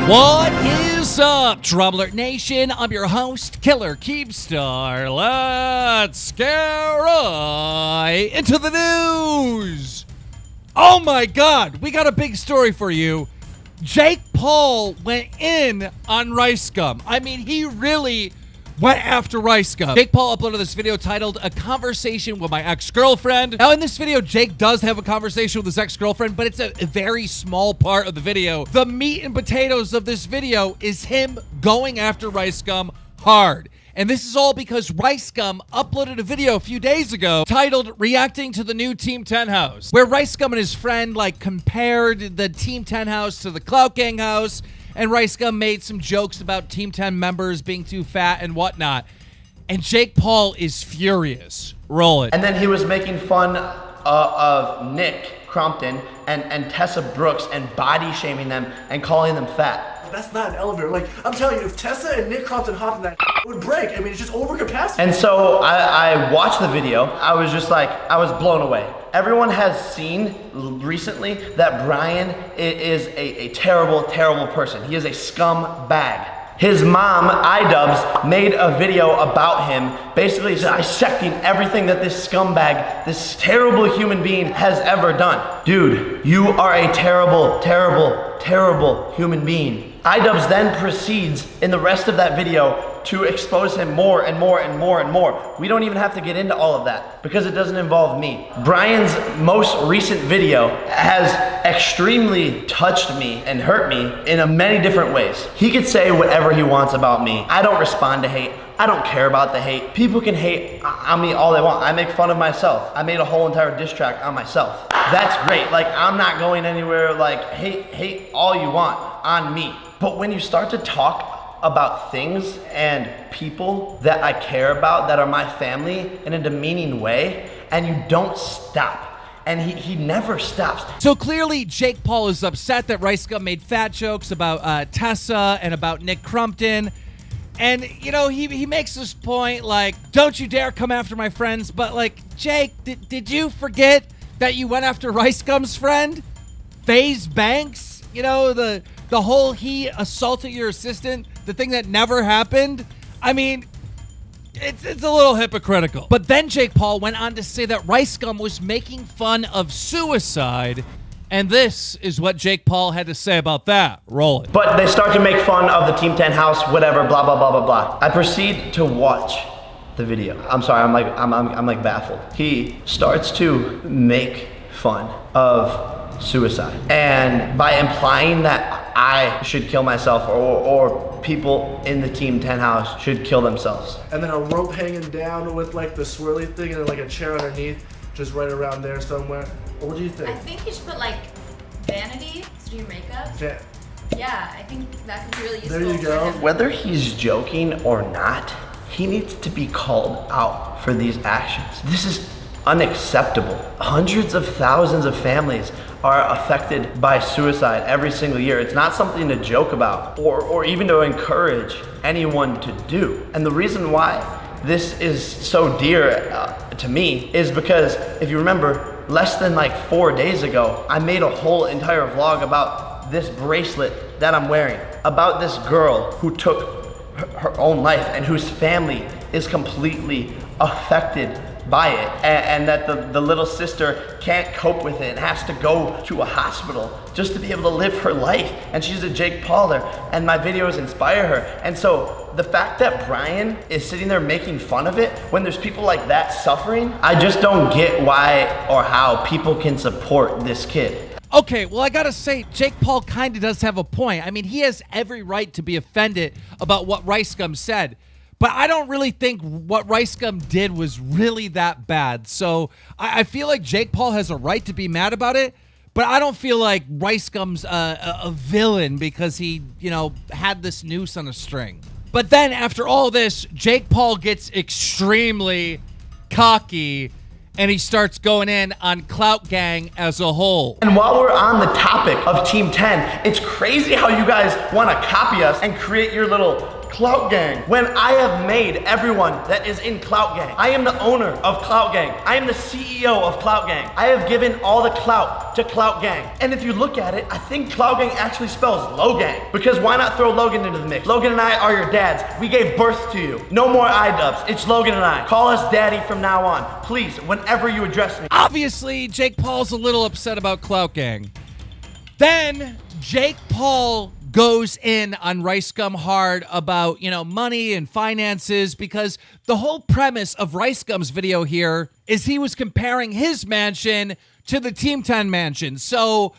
What is up, DramaAlert Nation? I'm your host, Killer Keepstar. Let's get right into the news. Oh my God, we got a big story for you. Jake Paul went in on RiceGum. I mean, he really went after RiceGum. Jake Paul uploaded this video titled "A Conversation with My Ex-Girlfriend." Now, in this video, Jake does have a conversation with his ex-girlfriend, but it's a very small part of the video. The meat and potatoes of this video is him going after RiceGum hard. And this is all because RiceGum uploaded a video a few days ago titled "Reacting to the New Team 10 House," where RiceGum and his friend compared the Team 10 house to the Clout Gang house, and RiceGum made some jokes about Team 10 members being too fat and whatnot. And Jake Paul is furious. Roll it. And then he was making fun of Nick Crompton and Tessa Brooks and body shaming them and calling them fat. That's not an elevator. Like, I'm telling you, if Tessa and Nick Crompton hopped in that, it would break. I mean, it's just over capacity. And so I watched the video. I was just like, I was blown away. Everyone has seen recently that Brian is a terrible, terrible person. He is a scumbag. His mom, iDubbbz, made a video about him, basically dissecting everything that this scumbag, this terrible human being has ever done. Dude, you are a terrible, terrible, terrible human being. iDubbbz then proceeds in the rest of that video to expose him more and more and more and more. We don't even have to get into all of that because it doesn't involve me. Brian's most recent video has extremely touched me and hurt me in many different ways. He could say whatever he wants about me. I don't respond to hate. I don't care about the hate. People can hate on me all they want. I make fun of myself. I made a whole entire diss track on myself. That's great. Like, I'm not going anywhere. Like, hate all you want on me. But when you start to talk about things and people that I care about, that are my family, in a demeaning way, and you don't stop. And he never stops. So clearly, Jake Paul is upset that RiceGum made fat jokes about Tessa and about Nick Crompton. And, you know, he makes this point like, don't you dare come after my friends. But, like, Jake, did you forget that you went after RiceGum's friend? FaZe Banks? You know, the whole he assaulted your assistant, the thing that never happened? I mean, it's a little hypocritical. But then Jake Paul went on to say that RiceGum was making fun of suicide. And this is what Jake Paul had to say about that. Roll it. But they start to make fun of the Team 10 house, whatever, blah, blah, blah, blah, blah. I proceed to watch the video. I'm sorry, I'm like baffled. He starts to make fun of suicide. And by implying that I should kill myself or people in the Team 10 house should kill themselves. And then a rope hanging down with like the swirly thing and like a chair underneath, just right around there somewhere. What do you think? I think you should put like vanity to do your makeup. Yeah, I think that could be really useful. There you go. Whether he's joking or not, he needs to be called out for these actions. This is unacceptable. Hundreds of thousands of families are affected by suicide every single year. It's not something to joke about or even to encourage anyone to do. And the reason why this is so dear to me is because if you remember, less than like 4 days ago, I made a whole entire vlog about this bracelet that I'm wearing, about this girl who took her own life and whose family is completely affected by it, and that the little sister can't cope with it and has to go to a hospital just to be able to live her life. And she's a Jake Pauler, and my videos inspire her. And so the fact that Brian is sitting there making fun of it when there's people like that suffering, I just don't get why or how people can support this kid. Okay, well, I gotta say, Jake Paul kind of does have a point. I mean, he has every right to be offended about what RiceGum said. But I don't really think what RiceGum did was really that bad. So I feel like Jake Paul has a right to be mad about it. But I don't feel like RiceGum's a villain because he, you know, had this noose on a string. But then after all this, Jake Paul gets extremely cocky and he starts going in on Clout Gang as a whole. And while we're on the topic of Team 10, it's crazy how you guys want to copy us and create your little Clout Gang when I have made everyone that is in Clout Gang. I am the owner of Clout Gang. I am the CEO of Clout Gang. I have given all the clout to Clout Gang. And if you look at it, I think Clout Gang actually spells Logang. Because why not throw Logan into the mix? Logan and I are your dads. We gave birth to you. No more iDubbbz. It's Logan and I. Call us daddy from now on. Please, whenever you address me. Obviously, Jake Paul's a little upset about Clout Gang. Then Jake Paul goes in on RiceGum hard about, money and finances, because the whole premise of RiceGum's video here is he was comparing his mansion to the Team 10 mansion. So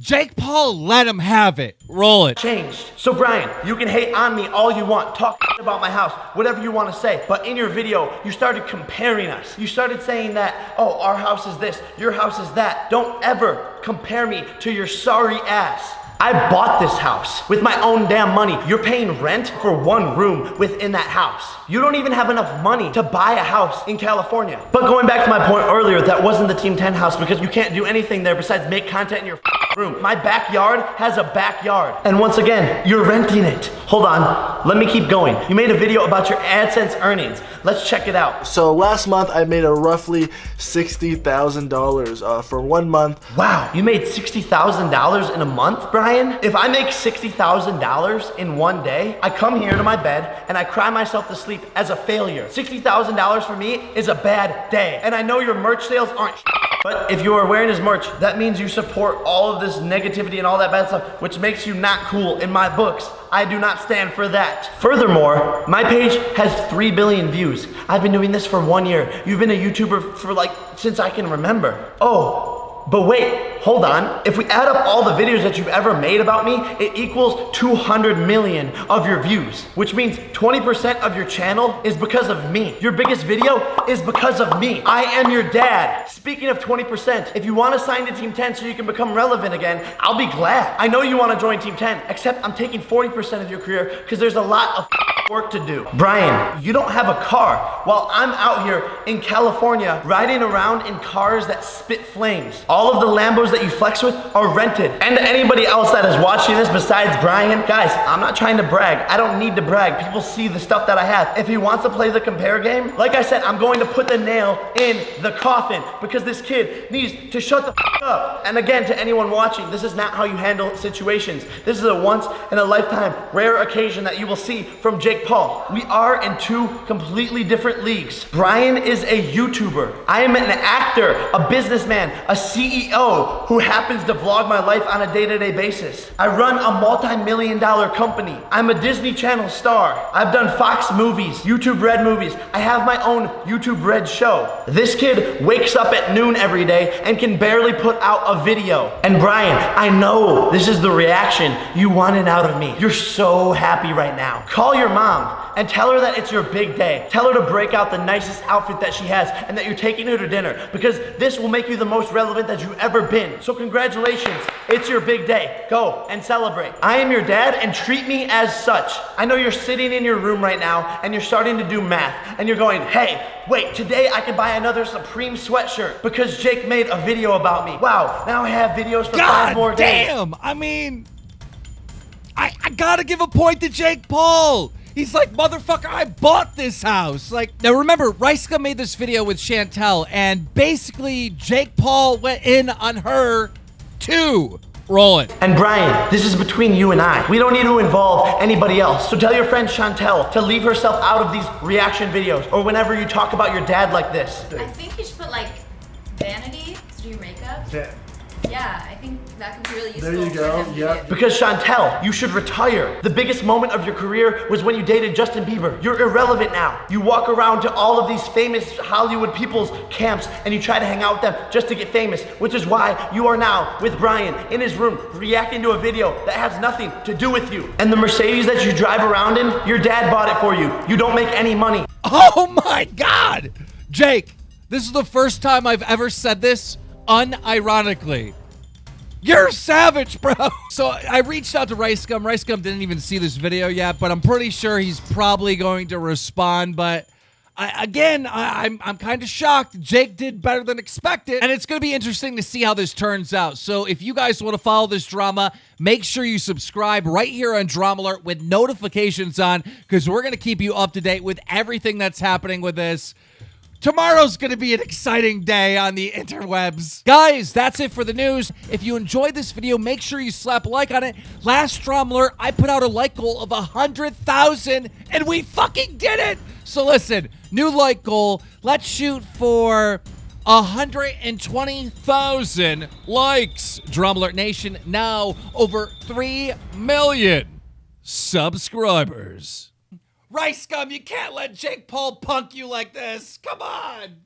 Jake Paul let him have it. Roll it. Changed. So Brian, you can hate on me all you want. Talk about my house, whatever you want to say. But in your video, you started comparing us. You started saying that, oh, our house is this, your house is that. Don't ever compare me to your sorry ass. I bought this house with my own damn money. You're paying rent for one room within that house. You don't even have enough money to buy a house in California. But going back to my point earlier, that wasn't the Team 10 house because you can't do anything there besides make content in your room. My backyard has a backyard. And once again, you're renting it. Hold on, let me keep going. You made a video about your AdSense earnings. Let's check it out. So last month I made a roughly $60,000 for 1 month. Wow, you made $60,000 in a month, Brian? If I make $60,000 in one day, I come here to my bed and I cry myself to sleep as a failure. $60,000 for me is a bad day. And I know your merch sales aren't but if you are wearing his merch, that means you support all of this negativity and all that bad stuff, which makes you not cool in my books. I do not stand for that. Furthermore, my page has 3 billion views. I've been doing this for 1 year. You've been a YouTuber for since I can remember. Oh, but wait, hold on. If we add up all the videos that you've ever made about me, it equals 200 million of your views, which means 20% of your channel is because of me. Your biggest video is because of me. I am your dad. Speaking of 20%, if you want to sign to Team 10 so you can become relevant again, I'll be glad. I know you want to join Team 10, except I'm taking 40% of your career because there's a lot of work to do. Brian, you don't have a car while I'm out here in California riding around in cars that spit flames. All of the Lambos that you flex with are rented. And anybody else that is watching this besides Brian, guys, I'm not trying to brag. I don't need to brag. People see the stuff that I have. If he wants to play the compare game, like I said, I'm going to put the nail in the coffin because this kid needs to shut the f up. And again, to anyone watching, this is not how you handle situations. This is a once in a lifetime rare occasion that you will see from Jake Paul. We are in 2 completely different leagues. Brian is a YouTuber. I am an actor, a businessman, a CEO who happens to vlog my life on a day-to-day basis. I run a multi-million-dollar company. I'm a Disney Channel star. I've done Fox movies, YouTube Red movies. I have my own YouTube Red show. This kid wakes up at noon every day and can barely put out a video. And Brian, I know this is the reaction you wanted out of me. You're so happy right now. Call your mom and tell her that it's your big day. Tell her to break out the nicest outfit that she has and that you're taking her to dinner because this will make you the most relevant that you've ever been. So congratulations, it's your big day. Go and celebrate. I am your dad and treat me as such. I know you're sitting in your room right now and you're starting to do math and you're going, hey, wait, today I can buy another Supreme sweatshirt because Jake made a video about me. Wow, now I have videos for 5 more days. Damn, I mean, I gotta give a point to Jake Paul. He's like, motherfucker, I bought this house. Now remember, RiceGum made this video with Chantal, and basically Jake Paul went in on her too. Roll it. And Brian, this is between you and I. We don't need to involve anybody else. So tell your friend Chantal to leave herself out of these reaction videos or whenever you talk about your dad like this. I think you should put vanity to do your makeup. Yeah, I think that could be really useful. There you go, yeah. Because Chantal, you should retire. The biggest moment of your career was when you dated Justin Bieber. You're irrelevant now. You walk around to all of these famous Hollywood people's camps and you try to hang out with them just to get famous, which is why you are now with Brian in his room reacting to a video that has nothing to do with you. And the Mercedes that you drive around in, your dad bought it for you. You don't make any money. Oh my God! Jake, this is the first time I've ever said this unironically. You're savage, bro. So I reached out to RiceGum. RiceGum didn't even see this video yet, but I'm pretty sure he's probably going to respond. But I'm kind of shocked. Jake did better than expected, and it's going to be interesting to see how this turns out. So if you guys want to follow this drama, make sure you subscribe right here on DramaAlert with notifications on, because we're going to keep you up to date with everything that's happening with this. Tomorrow's going to be an exciting day on the interwebs. Guys, that's it for the news. If you enjoyed this video, make sure you slap a like on it. Last DramaAlert, I put out a like goal of 100,000, and we fucking did it! So listen, new like goal. Let's shoot for 120,000 likes. DramaAlert Nation, now over 3 million subscribers. RiceGum, you can't let Jake Paul punk you like this. Come on.